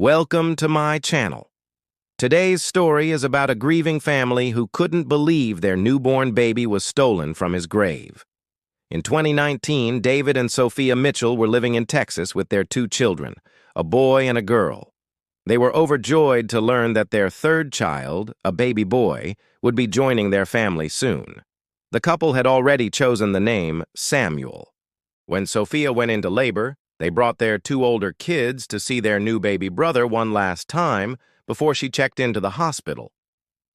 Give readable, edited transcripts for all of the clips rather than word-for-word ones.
Welcome to my channel. Today's story is about a grieving family who couldn't believe their newborn baby was stolen from his grave. In 2019, David and Sophia Mitchell were living in Texas with their two children, a boy and a girl. They were overjoyed to learn that their third child, a baby boy, would be joining their family soon. The couple had already chosen the name Samuel. When Sophia went into labor, they brought their two older kids to see their new baby brother one last time before she checked into the hospital.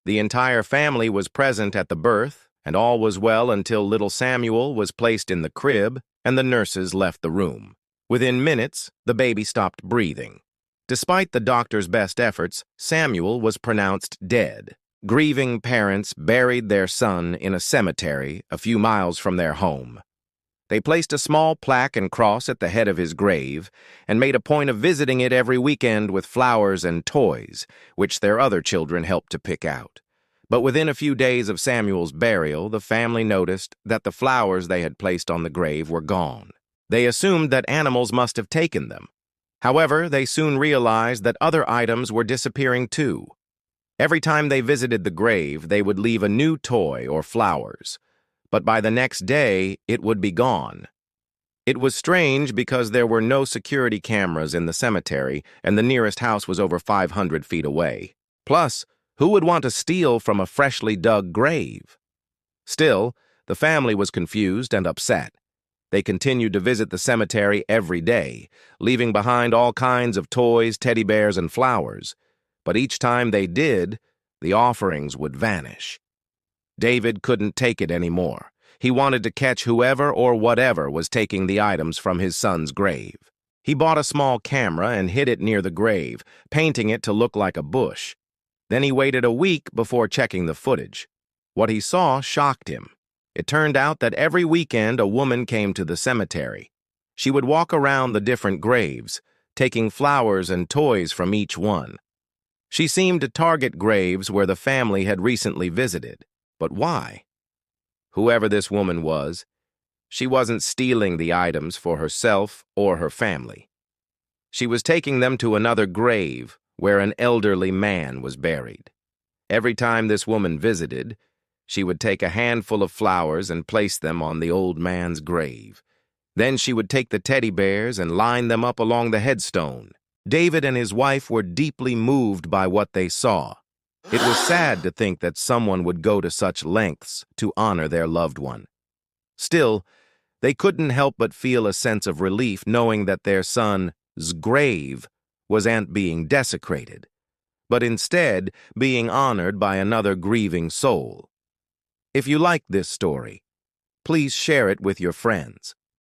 The entire family was present at the birth, and all was well until little Samuel was placed in the crib and the nurses left the room. Within minutes, the baby stopped breathing. Despite the doctor's best efforts, Samuel was pronounced dead. Grieving parents buried their son in a cemetery a few miles from their home. They placed a small plaque and cross at the head of his grave and made a point of visiting it every weekend with flowers and toys, which their other children helped to pick out. But within a few days of Samuel's burial, the family noticed that the flowers they had placed on the grave were gone. They assumed that animals must have taken them. However, they soon realized that other items were disappearing too. Every time they visited the grave, they would leave a new toy or flowers. But by the next day, it would be gone. It was strange because there were no security cameras in the cemetery, and the nearest house was over 500 feet away. Plus, who would want to steal from a freshly dug grave? Still, the family was confused and upset. They continued to visit the cemetery every day, leaving behind all kinds of toys, teddy bears, and flowers. But each time they did, the offerings would vanish. David couldn't take it anymore. He wanted to catch whoever or whatever was taking the items from his son's grave. He bought a small camera and hid it near the grave, painting it to look like a bush. Then he waited a week before checking the footage. What he saw shocked him. It turned out that every weekend a woman came to the cemetery. She would walk around the different graves, taking flowers and toys from each one. She seemed to target graves where the family had recently visited. But why? Whoever this woman was, she wasn't stealing the items for herself or her family. She was taking them to another grave where an elderly man was buried. Every time this woman visited, she would take a handful of flowers and place them on the old man's grave. Then she would take the teddy bears and line them up along the headstone. David and his wife were deeply moved by what they saw. It was sad to think that someone would go to such lengths to honor their loved one. Still, they couldn't help but feel a sense of relief knowing that their son's grave wasn't being desecrated, but instead being honored by another grieving soul. If you like this story, please share it with your friends.